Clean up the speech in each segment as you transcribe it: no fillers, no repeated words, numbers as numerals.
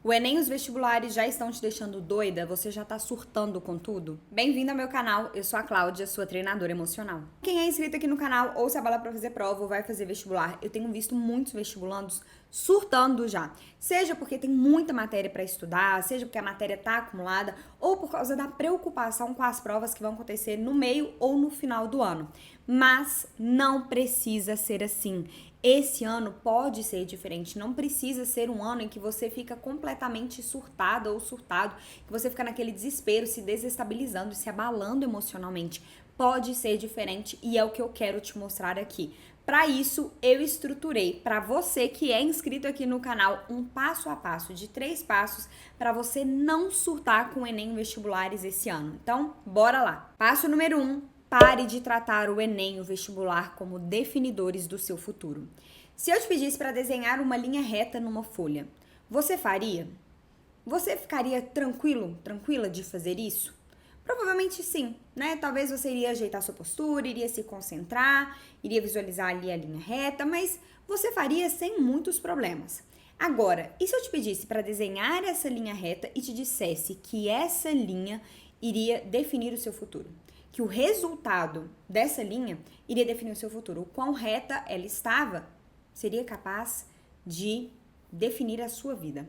O Enem e os vestibulares já estão te deixando doida? Você já tá surtando com tudo? Bem-vindo ao meu canal, eu sou a Cláudia, sua treinadora emocional. Quem é inscrito aqui no canal ou se abala pra fazer prova ou vai fazer vestibular, eu tenho visto muitos vestibulandos surtando já. Seja porque tem muita matéria pra estudar, seja porque a matéria tá acumulada, ou por causa da preocupação com as provas que vão acontecer no meio ou no final do ano. Mas não precisa ser assim. Esse ano pode ser diferente, não precisa ser um ano em que você fica completamente surtada ou surtado, que você fica naquele desespero, se desestabilizando, se abalando emocionalmente. Pode ser diferente e é o que eu quero te mostrar aqui. Para isso, eu estruturei para você que é inscrito aqui no canal um passo a passo de 3 passos para você não surtar com o Enem e vestibulares esse ano. Então, bora lá. Passo número 1. Pare de tratar o Enem e o vestibular como definidores do seu futuro. Se eu te pedisse para desenhar uma linha reta numa folha, você faria? Você ficaria tranquila de fazer isso? Provavelmente sim, né? Talvez você iria ajeitar sua postura, iria se concentrar, iria visualizar ali a linha reta, mas você faria sem muitos problemas. Agora, e se eu te pedisse para desenhar essa linha reta e te dissesse que essa linha iria definir o seu futuro? Que o resultado dessa linha iria definir o seu futuro. O quão reta ela estava seria capaz de definir a sua vida.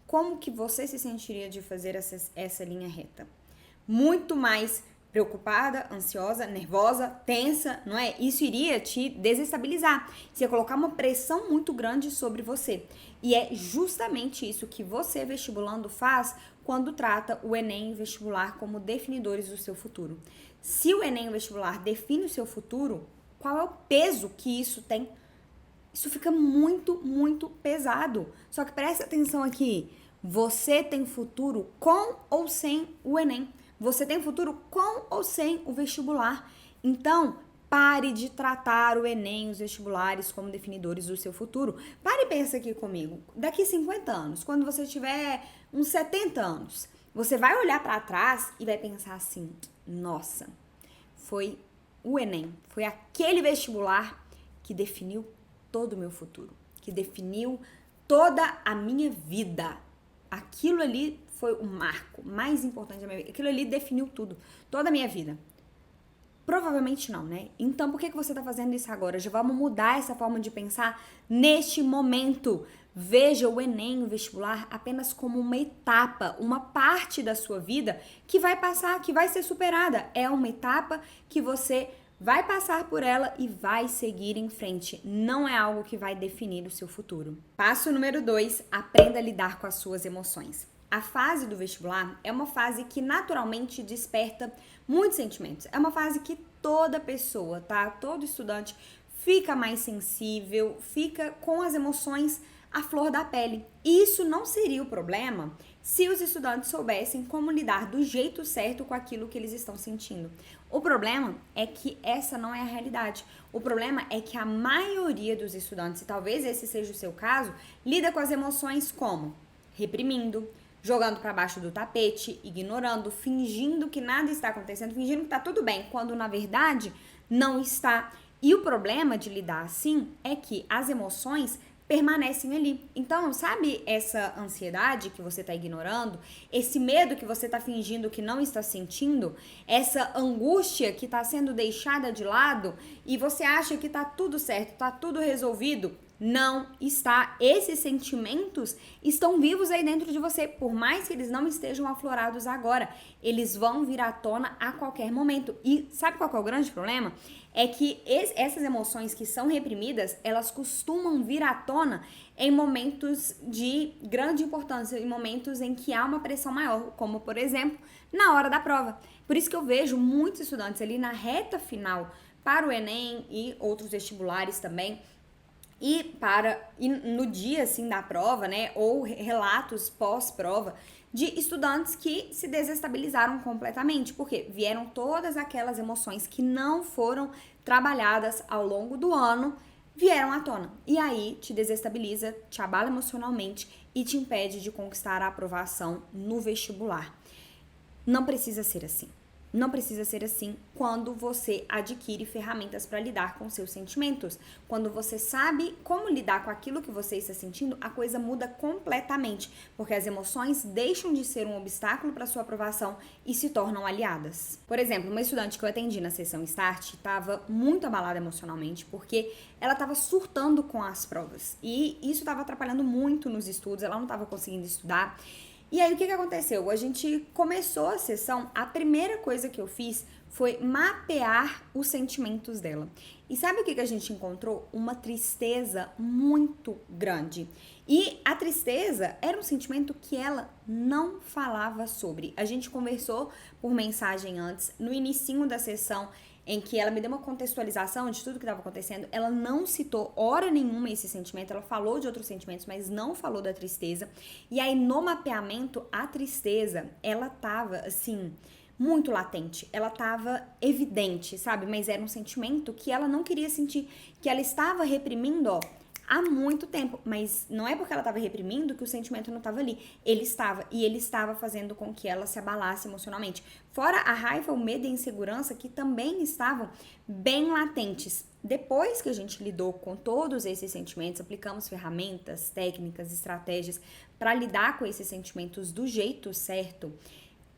Como que você se sentiria de fazer essa linha reta? Muito mais preocupada, ansiosa, nervosa, tensa, não é? Isso iria te desestabilizar. Isso ia colocar uma pressão muito grande sobre você. E é justamente isso que você, vestibulando, faz quando trata o Enem e o vestibular como definidores do seu futuro. Se o Enem e o vestibular define o seu futuro, qual é o peso que isso tem? Isso fica muito pesado. Só que presta atenção aqui. Você tem futuro com ou sem o Enem. Você tem futuro com ou sem o vestibular. Então, pare de tratar o Enem e os vestibulares como definidores do seu futuro. Pare e pensa aqui comigo. Daqui 50 anos, quando você tiver uns 70 anos, você vai olhar para trás e vai pensar assim: nossa, foi o Enem, foi aquele vestibular que definiu todo o meu futuro, que definiu toda a minha vida. Aquilo ali foi o marco mais importante da minha vida. Aquilo ali definiu tudo, toda a minha vida. Provavelmente não, né? Então, por que você tá fazendo isso agora? Já vamos mudar essa forma de pensar neste momento. Veja o Enem, o vestibular, apenas como uma etapa, uma parte da sua vida que vai passar, que vai ser superada. É uma etapa que você vai passar por ela e vai seguir em frente. Não é algo que vai definir o seu futuro. Passo número 2, aprenda a lidar com as suas emoções. A fase do vestibular é uma fase que naturalmente desperta muitos sentimentos. É uma fase que toda pessoa, tá? Todo estudante fica mais sensível, fica com as emoções à flor da pele. E isso não seria o problema se os estudantes soubessem como lidar do jeito certo com aquilo que eles estão sentindo. O problema é que essa não é a realidade. O problema é que a maioria dos estudantes, e talvez esse seja o seu caso, lida com as emoções como reprimindo, jogando para baixo do tapete, ignorando, fingindo que nada está acontecendo, fingindo que está tudo bem, quando na verdade não está. E o problema de lidar assim é que as emoções permanecem ali. Então, sabe essa ansiedade que você está ignorando, esse medo que você está fingindo que não está sentindo, essa angústia que está sendo deixada de lado e você acha que está tudo certo, está tudo resolvido? Não está. Esses sentimentos estão vivos aí dentro de você, por mais que eles não estejam aflorados agora, eles vão vir à tona a qualquer momento. E sabe qual que é o grande problema? É que essas emoções que são reprimidas, elas costumam vir à tona em momentos de grande importância, em momentos em que há uma pressão maior, como por exemplo, na hora da prova. Por isso que eu vejo muitos estudantes ali na reta final para o Enem e outros vestibulares também, e no dia assim da prova, né, ou relatos pós-prova de estudantes que se desestabilizaram completamente, porque vieram todas aquelas emoções que não foram trabalhadas ao longo do ano, vieram à tona. E aí te desestabiliza, te abala emocionalmente e te impede de conquistar a aprovação no vestibular. Não precisa ser assim. Não precisa ser assim quando você adquire ferramentas para lidar com seus sentimentos. Quando você sabe como lidar com aquilo que você está sentindo, a coisa muda completamente, porque as emoções deixam de ser um obstáculo para sua aprovação e se tornam aliadas. Por exemplo, uma estudante que eu atendi na sessão Start estava muito abalada emocionalmente porque ela estava surtando com as provas e isso estava atrapalhando muito nos estudos, ela não estava conseguindo estudar. E aí, o que aconteceu? A gente começou a sessão, a primeira coisa que eu fiz foi mapear os sentimentos dela. E sabe o que a gente encontrou? Uma tristeza muito grande. E a tristeza era um sentimento que ela não falava sobre. A gente conversou por mensagem antes, no inicinho da sessão, em que ela me deu uma contextualização de tudo que estava acontecendo. Ela não citou hora nenhuma esse sentimento, ela falou de outros sentimentos, mas não falou da tristeza. E aí, no mapeamento, a tristeza, ela tava, assim, muito latente. Ela tava evidente, sabe? Mas era um sentimento que ela não queria sentir, que ela estava reprimindo, ó, há muito tempo, mas não é porque ela estava reprimindo que o sentimento não estava ali. Ele estava, e ele estava fazendo com que ela se abalasse emocionalmente. Fora a raiva, o medo e a insegurança que também estavam bem latentes. Depois que a gente lidou com todos esses sentimentos, aplicamos ferramentas, técnicas, estratégias para lidar com esses sentimentos do jeito certo,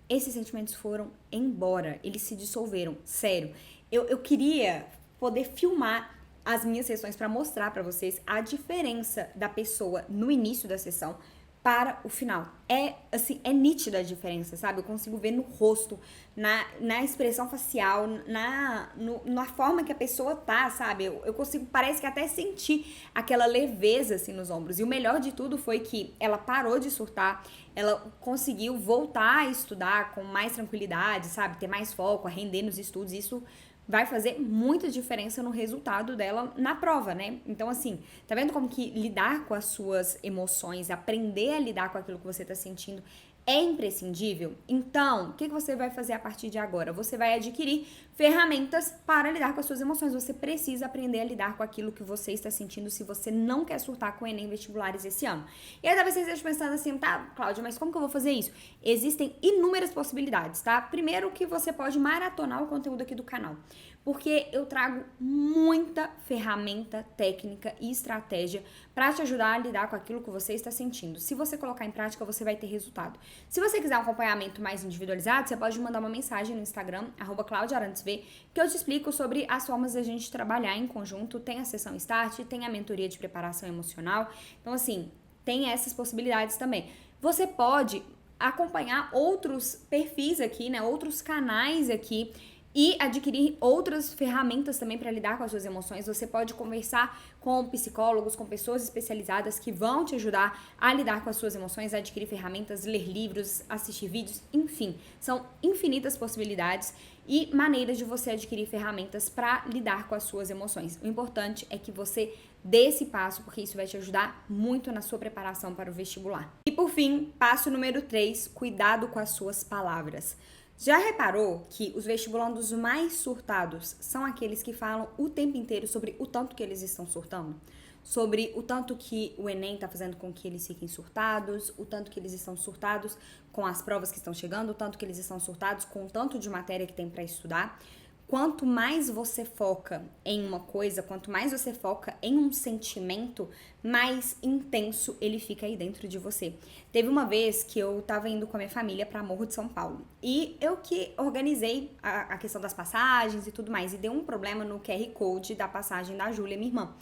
esses sentimentos foram embora, eles se dissolveram, sério. Eu queria poder filmar as minhas sessões para mostrar para vocês a diferença da pessoa no início da sessão para o final. É assim, é nítida a diferença, sabe? Eu consigo ver no rosto, na expressão facial, na forma que a pessoa tá, sabe? Eu consigo, parece que até sentir aquela leveza assim nos ombros. E o melhor de tudo foi que ela parou de surtar, ela conseguiu voltar a estudar com mais tranquilidade, sabe? Ter mais foco, a render nos estudos. Isso vai fazer muita diferença no resultado dela na prova, né? Então, assim, tá vendo como que lidar com as suas emoções, aprender a lidar com aquilo que você tá sentindo é imprescindível? Então, o que você vai fazer a partir de agora? Você vai adquirir ferramentas para lidar com as suas emoções. Você precisa aprender a lidar com aquilo que você está sentindo se você não quer surtar com o Enem vestibulares esse ano. E aí talvez você esteja pensando assim, tá, Cláudia, mas como que eu vou fazer isso? Existem inúmeras possibilidades, tá? Primeiro que você pode maratonar o conteúdo aqui do canal, porque eu trago muita ferramenta, técnica e estratégia para te ajudar a lidar com aquilo que você está sentindo. Se você colocar em prática, você vai ter resultado. Se você quiser um acompanhamento mais individualizado, você pode mandar uma mensagem no Instagram, @claudiaarantes_v, que eu te explico sobre as formas da gente trabalhar em conjunto. Tem a sessão Start, tem a mentoria de preparação emocional. Então, assim, tem essas possibilidades também. Você pode acompanhar outros perfis aqui, né? Outros canais aqui e adquirir outras ferramentas também para lidar com as suas emoções. Você pode conversar com psicólogos, com pessoas especializadas que vão te ajudar a lidar com as suas emoções, a adquirir ferramentas, ler livros, assistir vídeos, enfim. São infinitas possibilidades e maneiras de você adquirir ferramentas para lidar com as suas emoções. O importante é que você dê esse passo, porque isso vai te ajudar muito na sua preparação para o vestibular. E por fim, passo número 3, cuidado com as suas palavras. Já reparou que os vestibulandos mais surtados são aqueles que falam o tempo inteiro sobre o tanto que eles estão surtando? Sobre o tanto que o Enem está fazendo com que eles fiquem surtados, o tanto que eles estão surtados com as provas que estão chegando, o tanto que eles estão surtados com o tanto de matéria que tem para estudar. Quanto mais você foca em uma coisa, quanto mais você foca em um sentimento, mais intenso ele fica aí dentro de você. Teve uma vez que eu tava indo com a minha família para Morro de São Paulo e eu que organizei a questão das passagens e tudo mais, e deu um problema no QR Code da passagem da Júlia, minha irmã.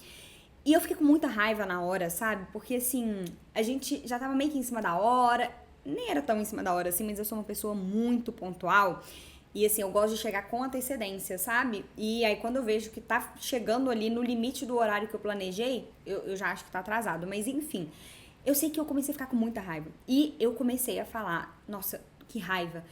E eu fiquei com muita raiva na hora, sabe? Porque assim, a gente já tava meio que em cima da hora, nem era tão em cima da hora assim, mas eu sou uma pessoa muito pontual. E assim, eu gosto de chegar com antecedência, sabe? E aí quando eu vejo que tá chegando ali no limite do horário que eu planejei, eu já acho que tá atrasado. Mas enfim, eu sei que eu comecei a ficar com muita raiva. E eu comecei a falar, nossa, que raiva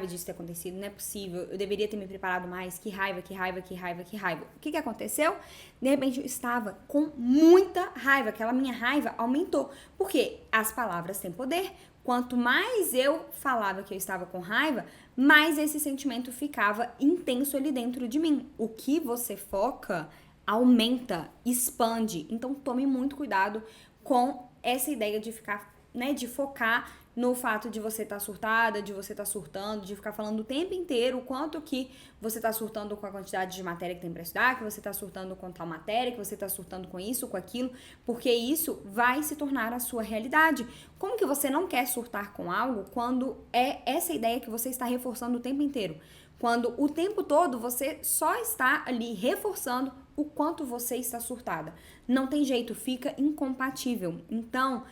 disso ter acontecido, não é possível, eu deveria ter me preparado mais, que raiva, que raiva, que raiva, que raiva. O que aconteceu? De repente eu estava com muita raiva, aquela minha raiva aumentou. Porque as palavras têm poder. Quanto mais eu falava que eu estava com raiva, mais esse sentimento ficava intenso ali dentro de mim. O que você foca aumenta, expande. Então tome muito cuidado com essa ideia de ficar né, de focar no fato de você estar surtada, de você estar surtando, de ficar falando o tempo inteiro o quanto que você está surtando com a quantidade de matéria que tem para estudar, que você está surtando com tal matéria, que você está surtando com isso, com aquilo, porque isso vai se tornar a sua realidade. Como que você não quer surtar com algo quando é essa ideia que você está reforçando o tempo inteiro? Quando o tempo todo você só está ali reforçando o quanto você está surtada. Não tem jeito, fica incompatível. Então,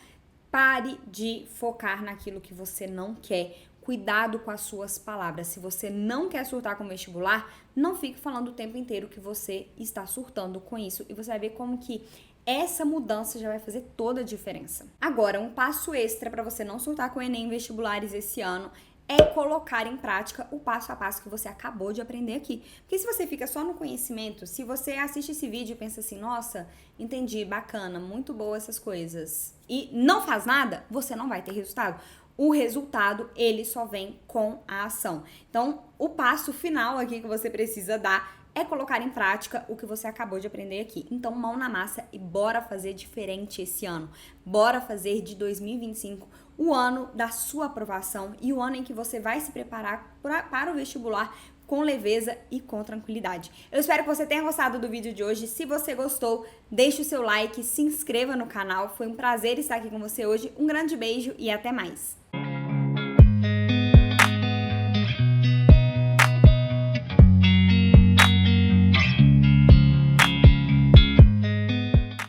pare de focar naquilo que você não quer. Cuidado com as suas palavras. Se você não quer surtar com o vestibular, não fique falando o tempo inteiro que você está surtando com isso. E você vai ver como que essa mudança já vai fazer toda a diferença. Agora, um passo extra para você não surtar com o Enem e vestibulares esse ano é colocar em prática o passo a passo que você acabou de aprender aqui. Porque se você fica só no conhecimento, se você assiste esse vídeo e pensa assim, nossa, entendi, bacana, muito boa essas coisas, e não faz nada, você não vai ter resultado. O resultado, ele só vem com a ação. Então, o passo final aqui que você precisa dar é colocar em prática o que você acabou de aprender aqui. Então, mão na massa e bora fazer diferente esse ano. Bora fazer de 2025 o ano da sua aprovação e o ano em que você vai se preparar para o vestibular com leveza e com tranquilidade. Eu espero que você tenha gostado do vídeo de hoje. Se você gostou, deixe o seu like, se inscreva no canal. Foi um prazer estar aqui com você hoje. Um grande beijo e até mais!